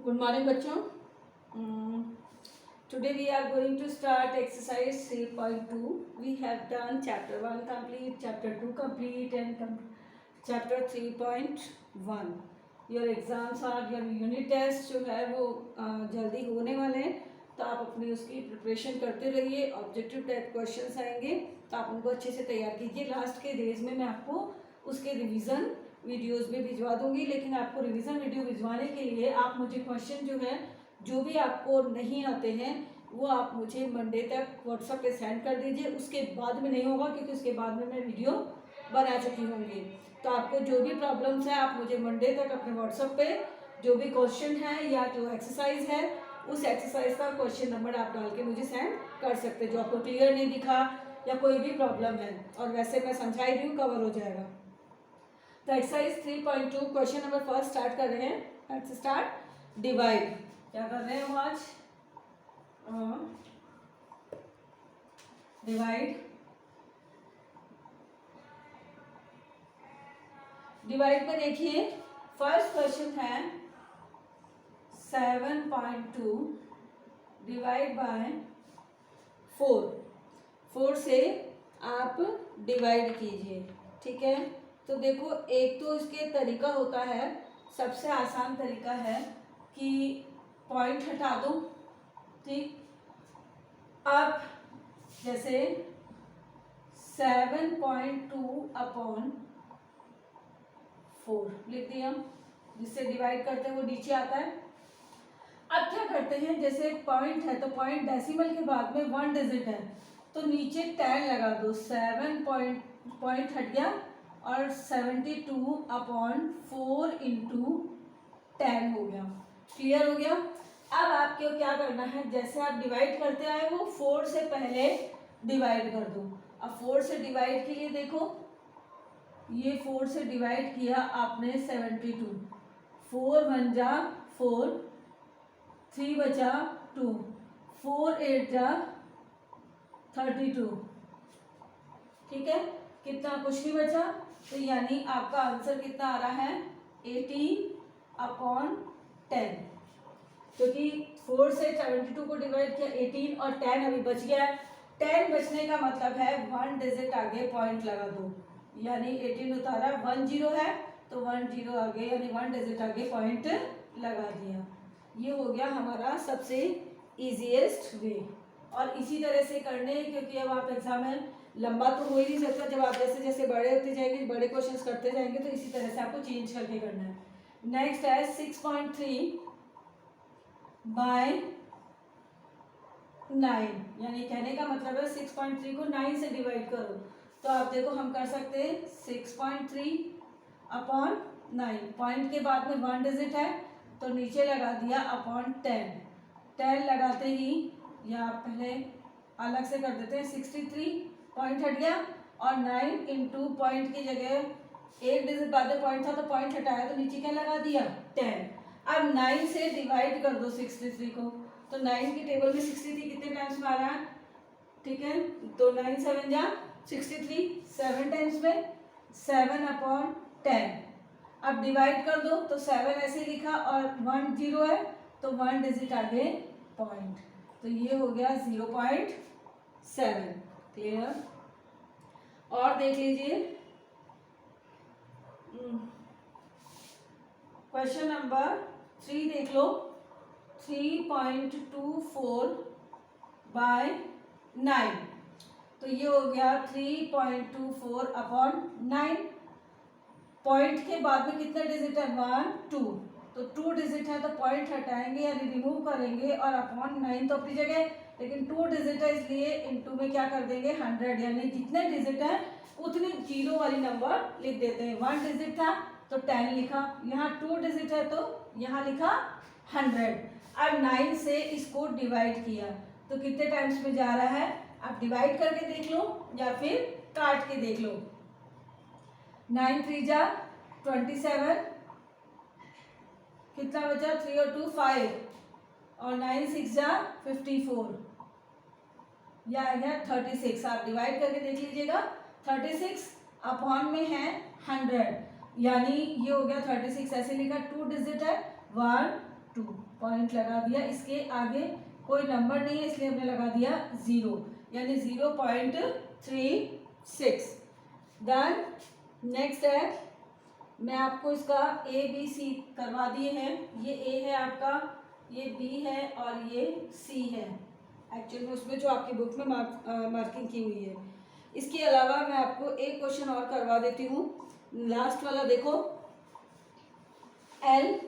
Good morning, बच्चों. Today we are going to start exercise 3.2. We have done chapter 1 complete, chapter 2 complete, and chapter 3.1. Your exams are your unit test जो है वो जल्दी होने वाले हैं, तो आप अपनी उसकी प्रिपरेशन करते रहिए. ऑब्जेक्टिव टाइप क्वेश्चंस आएंगे तो आप उनको अच्छे से तैयार कीजिए. लास्ट के डेज में मैं आपको उसके रिवीजन वीडियोस भी भिजवा दूंगी, लेकिन आपको रिवीजन वीडियो भिजवाने के लिए आप मुझे क्वेश्चन जो है जो भी आपको नहीं आते हैं वो आप मुझे मंडे तक व्हाट्सएप पे सेंड कर दीजिए. उसके बाद में नहीं होगा क्योंकि उसके बाद में मैं वीडियो बना चुकी होंगी. तो आपको जो भी प्रॉब्लम्स है आप मुझे मंडे तक अपने व्हाट्सएप पे जो भी क्वेश्चन है या जो एक्सरसाइज है उस एक्सरसाइज का क्वेश्चन नंबर आप डाल के मुझे सेंड कर सकते हैं जो आपको क्लियर नहीं दिखा या कोई भी प्रॉब्लम है. और वैसे मैं समझाई रही हूँ, कवर हो जाएगा. तो exercise 3.2 question number first start कर रहे हैं. Let's start. डिवाइड. क्या कर रहे हैं हम आज? डिवाइड. डिवाइड में देखिए फर्स्ट क्वेश्चन है 7.2 डिवाइड बाय 4. 4 से आप डिवाइड कीजिए. ठीक है. तो देखो एक तो इसके तरीका होता है, सबसे आसान तरीका है कि पॉइंट हटा दो. ठीक. अब जैसे 7.2 अपॉन 4 लिख दिया, जिससे डिवाइड करते हैं वो नीचे आता है. अब क्या करते हैं, जैसे पॉइंट है तो पॉइंट डेसिमल के बाद में 1 डिजिट है तो नीचे 10 लगा दो. 7 पॉइंट हट गया और 72 अपॉन 4 इंटू 10 हो गया. क्लियर हो गया. अब आपको क्या करना है, जैसे आप डिवाइड करते आए वो 4 से पहले डिवाइड कर दो. अब 4 से डिवाइड के लिए देखो, ये 4 से डिवाइड किया आपने 72. 4 1 जा 4, 3 बचा 2, 4 8 जा 32. ठीक है. कितना? कुछ नहीं बचा. तो यानी आपका आंसर कितना आ रहा है? 18 अपॉन 10. क्योंकि 4 से 72 को डिवाइड किया 18 और 10 अभी बच गया. 10 बचने का मतलब है 1 डिजिट आगे पॉइंट लगा दो. यानी 18 उतारा 1 0 है तो 1 0 आगे यानी 1 डिजिट आगे पॉइंट लगा दिया. ये हो गया हमारा सबसे इजीएस्ट वे. और इसी तरह से करने, क्योंकि अब आप एग्जाम में लंबा तो हो ही नहीं सकता. जब आप जैसे जैसे बड़े होते जाएंगे, बड़े क्वेश्चंस करते जाएंगे, तो इसी तरह से आपको चेंज करके करना है. नेक्स्ट है 6.3 बाय 9. यानी कहने का मतलब है 6.3 को 9 से डिवाइड करो. तो आप देखो हम कर सकते हैं 6.3 अपॉन 9. पॉइंट के बाद में 1 डिजिट है तो नीचे लगा दिया अपॉन 10. 10 लगाते ही या पहले अलग से कर देते हैं. 63 पॉइंट हट गया और 9 इंटू पॉइंट की जगह एक डिजिट बाद में पॉइंट था तो पॉइंट हटाया तो नीचे क्या लगा दिया? 10. अब 9 से डिवाइड कर दो 63 को. तो 9 की टेबल में 63 कितने टाइम्स में आ रहा है? ठीक है. तो 9 7 जा 63, 7 टाइम्स में 7 अपॉन 10. अब डिवाइड कर दो तो 7 ऐसे लिखा और 1 0 है तो 1 डिजिट आगे पॉइंट. तो ये हो गया 0.7. क्लियर. और देख लीजिए क्वेश्चन नंबर 3 देख लो. 3.24 बाय 9. तो ये हो गया 3.24 अपॉन 9. पॉइंट के बाद में कितने डिजिट है? 1 2. तो 2 डिजिट है तो पॉइंट हटाएंगे यानी रिमूव करेंगे और अपॉन 9 तो अपनी जगह, लेकिन 2 डिजिट है इसलिए इनटू में क्या कर देंगे? 100. यानी जितने डिजिट है उतनी जीरो वाली नंबर लिख देते हैं. 1 डिजिट था तो 10 लिखा, यहाँ 2 डिजिट है तो यहाँ लिखा 100. अब 9 से इसको डिवाइड किया तो कितने टाइम्स में जा रहा है? आप डिवाइड करके देख लो या फिर काट के देख लो. 9 3 जा 27, कितना बचा? 3 और 2 5 और 9 6 जा 54. यह आ गया 36. आप डिवाइड करके देख लीजिएगा. 36 अपॉन में है 100 यानी ये हो गया 36. ऐसे लिखा 2 डिजिट है 1 2 पॉइंट लगा दिया। इसके आगे कोई नंबर नहीं है इसलिए हमने लगा दिया 0, यानी 0.36। देन नेक्स्ट है, मैं आपको इसका ए बी सी करवा दिए हैं। ये ए है आपका, ये बी है और ये सी है एक्चुअली में उसमें जो आपकी बुक में मार्किंग की हुई है। इसके अलावा मैं आपको एक क्वेश्चन और करवा देती हूँ, लास्ट वाला देखो। L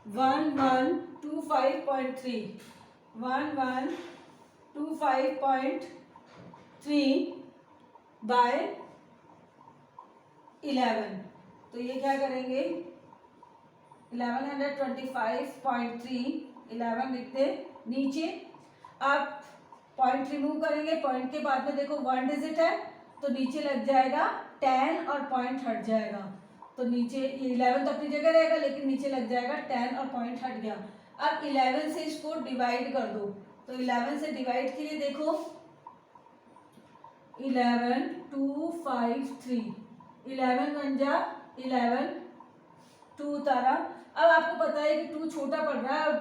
1125.3 1125.3 बाय 11, तो ये क्या करेंगे 1125.3 11 लिखते, नीचे आप पॉइंट रिमूव करेंगे, पॉइंट के बाद में देखो 1 डिजिट है तो नीचे लग जाएगा 10 और पॉइंट हट जाएगा, तो नीचे ये 11 तो अपनी जगह रहेगा लेकिन नीचे लग जाएगा 10 और पॉइंट हट गया। अब 11 से इसको डिवाइड कर दो, तो 11 से डिवाइड के लिए देखो 11 2 5 3 11 बन जा 11 2 उतारा। अब आपको पता है कि 2 छोटा पड़ रहा है और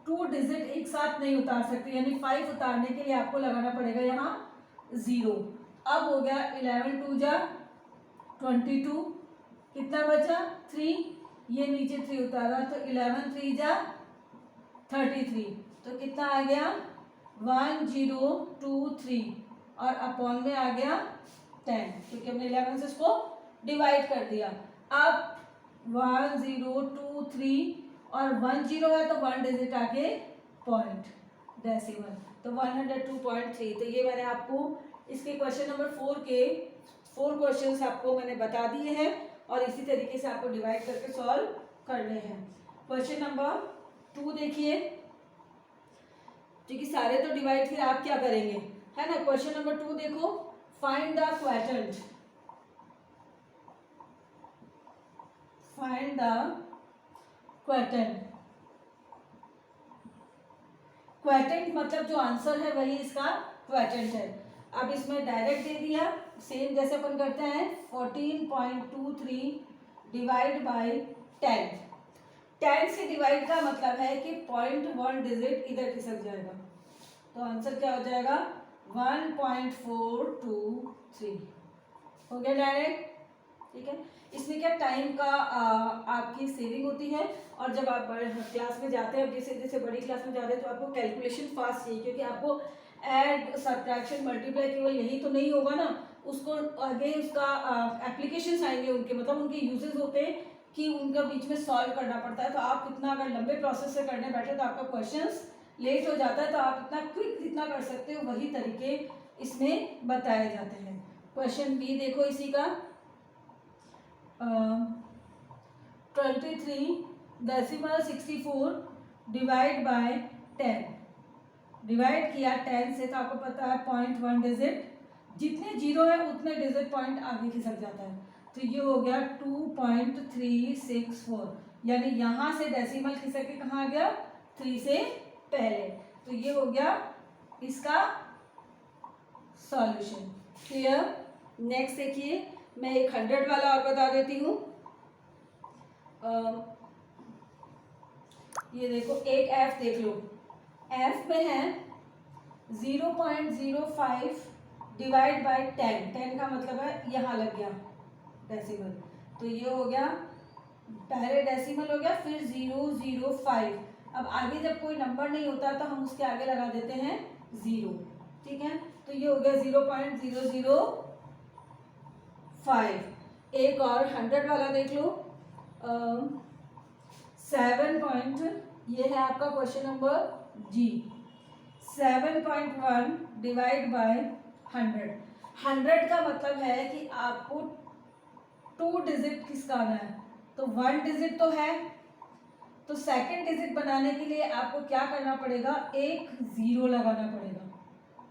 2 डिजिट एक साथ नहीं उतार सकते, यानी 5 उतारने के लिए आपको लगाना पड़ेगा यहाँ 0। अब हो गया 11 2 जा 22, कितना बचा 3, ये नीचे 3 उतारा तो 11 3 जा 33, तो कितना आ गया 1023 और अपॉन में आ गया 10, क्योंकि हमने 11 से इसको डिवाइड कर दिया। अब 1023 और 10 है तो 1 डिजिट आगे पॉइंट डेसिमल, तो 102.3। तो ये मैंने आपको इसके क्वेश्चन नंबर 4 के 4 क्वेश्चंस आपको मैंने बता दिए हैं और इसी तरीके से आपको डिवाइड करके सॉल्व करने हैं। क्वेश्चन नंबर 2 देखिए, क्योंकि सारे तो डिवाइड फिर आप क्या करेंगे, है ना। क्वेश्चन नंबर 2 देखो, find the quotient, find the quotient. Quotient मतलब जो आंसर है वही इसका क्वोटिएंट है। अब इसमें डायरेक्ट दे दिया, सेम जैसे अपन करते हैं 14.23 डिवाइड बाय 10। 10 से डिवाइड का मतलब है कि 0.1 डिजिट इधर खिसक जाएगा, तो आंसर क्या हो जाएगा 1.423। हो गया डायरेक्ट, ठीक है। इसमें क्या टाइम का आपकी सेविंग होती है, और जब आप बड़े क्लास में जाते हैं, जैसे जैसे बड़ी क्लास में जाते हैं तो आपको कैलकुलेशन फास्ट चाहिए, क्योंकि आपको ऐड सब्ट्रैक्शन मल्टीप्लाई केवल यही तो नहीं होगा ना, उसको आगे उसका एप्लीकेशंस आएंगे उनके, मतलब उनके यूजेस होते हैं कि उनका बीच में सॉल्व करना पड़ता है। तो आप इतना अगर लंबे प्रोसेस से करने बैठे तो आपका क्वेश्चंस लेट हो जाता है, तो आप इतना क्विक जितना कर सकते हो वही तरीके इसमें बताए जाते हैं। क्वेश्चन बी देखो इसी का, 23.64 डिवाइड बाय 10, डिवाइड किया 10 से, तो आपको पता है 0.1 डिजिट, जितने जीरो है उतने डिजिट पॉइंट आगे खिसक जाता है, तो ये हो गया 2.364, यानी यहाँ से डेसिमल खिसक के कहाँ आ गया 3 से पहले, तो ये हो गया इसका सॉल्यूशन। क्लियर। नेक्स्ट देखिए, मैं एक 100 वाला और बता देती हूँ। ये देखो एक एफ देख लो, एफ में है 0.05 डिवाइड बाय 10, 10 का मतलब है यहाँ लग गया डेसिमल, तो ये हो गया पहले डेसिमल हो गया, फिर 005। अब आगे जब कोई नंबर नहीं होता तो हम उसके आगे लगा देते हैं 0, ठीक है। तो ये हो गया 0.005। एक और 100 वाला देख लो, 7 ये है आपका क्वेश्चन नंबर जी, 7.1 डिवाइड बाय 100। 100 का मतलब है कि आपको 2 डिजिट किसका आना है, तो 1 डिजिट तो है, तो सेकंड डिजिट बनाने के लिए आपको क्या करना पड़ेगा, एक 0 लगाना पड़ेगा,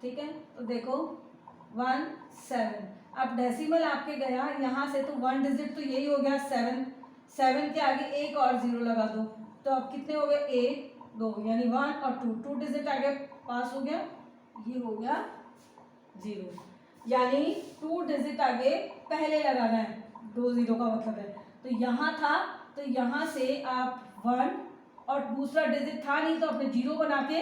ठीक है। तो देखो 17, अब डेसिमल आपके गया यहाँ से, तो 1 डिजिट तो यही हो गया 7, 7 के आगे एक और 0 लगा दो, तो अब कितने हो गए 1 2, यानी 1 और 2, 2 डिजिट आगे पास हो गया, ये हो गया 0, यानी 2 डिजिट आगे पहले लगाना है, 2 0 का मतलब है। तो यहाँ था, तो यहाँ से आप 1 और दूसरा डिजिट था नहीं तो आपने 0 बना के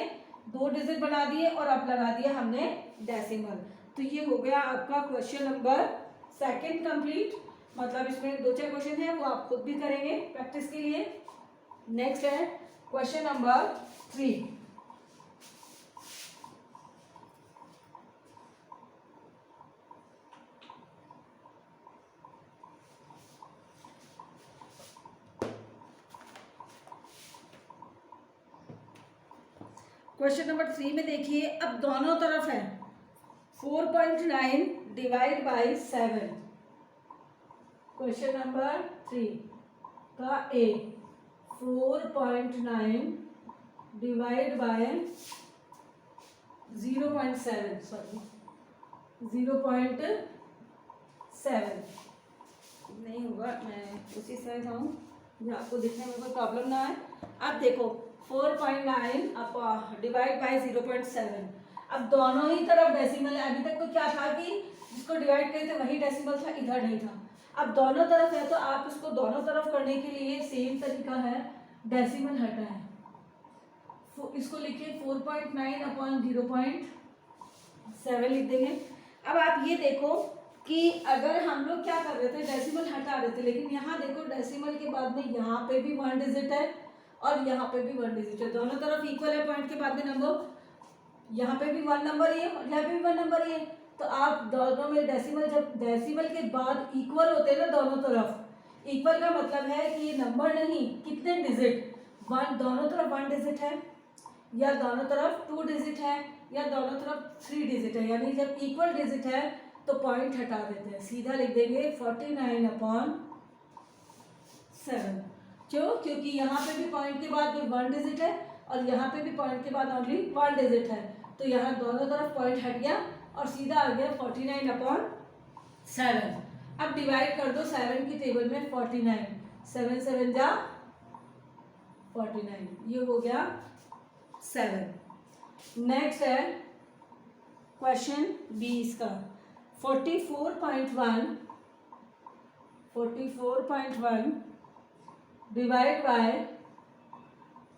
2 डिजिट बना दिए और अब लगा दिया हमने डेसिमल। तो ये हो गया आपका क्वेश्चन नंबर 2 कंप्लीट। मतलब इसमें 2-4 क्वेश्चन है वो आप खुद भी करेंगे प्रैक्टिस के लिए। नेक्स्ट है क्वेश्चन नंबर 3। क्वेश्चन नंबर 3 में देखिए, अब दोनों तरफ है 4.9 डिवाइड बाई 7। क्वेश्चन नंबर 3 का ए 4.9 डिवाइड बाय 0.7, सॉरी 0.7 नहीं होगा, मैं उसी से जाऊँ जो आपको दिखने में कोई प्रॉब्लम ना आए। अब देखो 4.9 अब डिवाइड बाय 0.7। अब दोनों ही तरफ डेसिमल है। अभी तक तो क्या था कि जिसको डिवाइड करे थे वही डेसिमल था, इधर नहीं था। अब दोनों तरफ है तो आप इसको दोनों तरफ करने के लिए सेम तरीका है, डेसिमल हटाएं। इसको लिखिए 4.9 अपॉन 0.7 लिख देंगे। अब आप ये देखो कि अगर हम लोग क्या कर रहे थे, डेसिमल हटा रहे थे, लेकिन यहाँ देखो डेसिमल के बाद में यहाँ पे भी 1 डिजिट है और यहाँ पे भी 1 डिजिट है, दोनों तरफ इक्वल है। पॉइंट के बाद में नंबर, यहाँ पे भी 1 नंबर ही है और यहाँ पे भी 1 नंबर ही है। तो आप दोनों में डेसिमल, जब डेसिमल के बाद इक्वल होते हैं ना दोनों तरफ, इक्वल का मतलब है कि ये नंबर नहीं, कितने डिजिट, 1, दोनों तरफ 1 डिजिट है या दोनों तरफ 2 डिजिट है या दोनों तरफ 3 डिजिट है। यानी जब इक्वल डिजिट है तो पॉइंट हटा देते हैं, सीधा लिख देंगे 49/7। क्यों? क्योंकि यहाँ पे भी पॉइंट के बाद में 1 डिजिट है और यहाँ पे भी पॉइंट के बाद ओनली 1 डिजिट है, तो यहाँ दोनों तरफ पॉइंट हट गया और सीधा आ गया 49/7। अब डिवाइड कर दो 7 की टेबल में 49, 7 7 जा 49, ये हो गया 7। नेक्स्ट है क्वेश्चन 20 का 44.1 डिवाइड बाय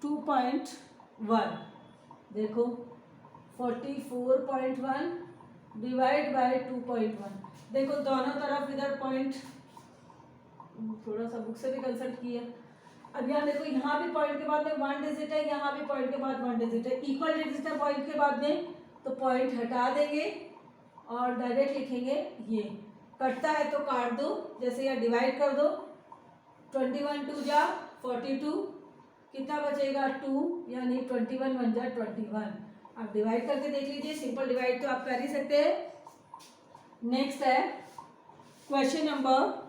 2.1। देखो 44.1 डिवाइड बाय 2.1। देखो दोनों तरफ इधर पॉइंट, थोड़ा सा बुक से भी कंसल्ट किया। अब यहाँ देखो, यहाँ भी पॉइंट के बाद में 1 डिजिट है, यहाँ भी पॉइंट के बाद 1 डिजिट है, इक्वल डिजिट है पॉइंट के बाद में, तो पॉइंट हटा देंगे और डायरेक्ट लिखेंगे ये। कटता है तो काट दो, जैसे यहाँ डिवाइड कर दो, 21 2 जा 42, कितना बचेगा 2, यानी 21 1 जा 21। आप डिवाइड करके देख लीजिए, सिंपल डिवाइड तो आप कर ही सकते हैं। नेक्स्ट है क्वेश्चन नंबर,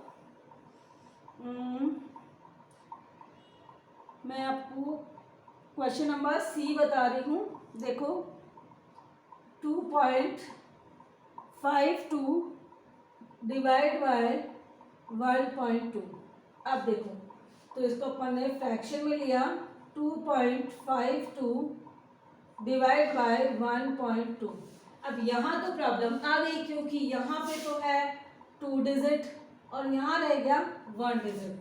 मैं आपको क्वेश्चन नंबर सी बता रही हूँ। देखो 2.52 डिवाइड बाय 1.2। अब देखो तो इसको अपन ने फ्रैक्शन में लिया, 2.52 डिवाइड बाय 1.2। अब यहाँ तो प्रॉब्लम आ गई क्योंकि यहाँ पे तो है 2 डिजिट और यहाँ रह गया 1 डिजिट,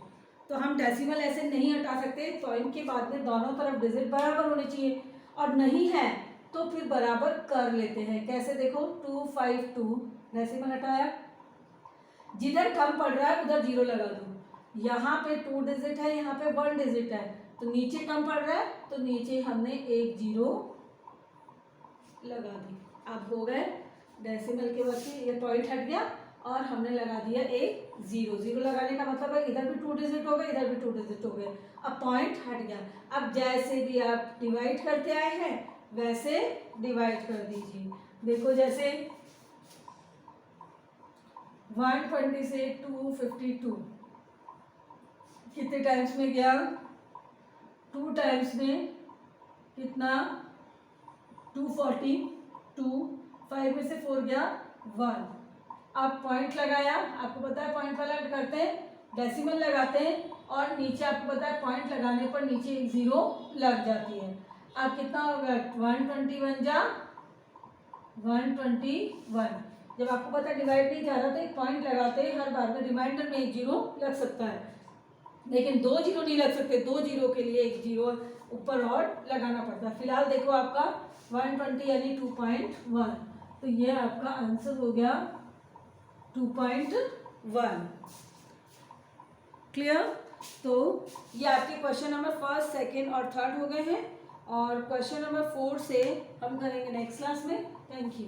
तो हम डेसिमल ऐसे नहीं हटा सकते। पॉइंट के बाद में दोनों तरफ डिजिट बराबर होने चाहिए, और नहीं है तो फिर बराबर कर लेते हैं। कैसे? देखो 252 डेसिमल हटाया, जिधर कम पड़ रहा है उधर 0 लगा दो। यहाँ पे 2 डिजिट है, यहाँ पे 1 डिजिट है, तो नीचे कम पड़ रहा है तो नीचे हमने एक 0 लगा दी। अब हो गए डेसिमल के बाद ये पॉइंट हट गया और हमने लगा दिया एक 0। 0 लगाने का मतलब है इधर भी 2 डिजिट हो गए, इधर भी 2 डिजिट हो गए, अब पॉइंट हट गया। अब जैसे भी आप डिवाइड करते आए हैं वैसे डिवाइड कर दीजिए। देखो जैसे 120 से 252 कितने टाइम्स में गया? 2 टाइम्स में कितना? 242, 5 में से 4 गया 1। अब पॉइंट लगाया, आपको पता है पॉइंट वाला करते हैं डेसिमल लगाते हैं और नीचे आपको पता है पॉइंट लगाने पर नीचे एक 0 लग जाती है। अब कितना होगा? 121 जा 121। जब आपको पता है डिवाइड नहीं जा रहा तो एक पॉइंट लगाते हैं, हर बार में रिमाइंडर में एक 0 लग सकता है। लेकिन 2 जीरो नहीं लग सकते, 2 जीरो के लिए 1 जीरो ऊपर और लगाना पड़ता है। फिलहाल देखो आपका 120 यानी 2.1, तो ये आपका आंसर हो गया 2.1। क्लियर? तो ये आपके क्वेश्चन नंबर फर्स्ट, सेकंड और थर्ड हो गए हैं, और क्वेश्चन नंबर 4 से हम करेंगे नेक्स्ट क्लास में। Thank you.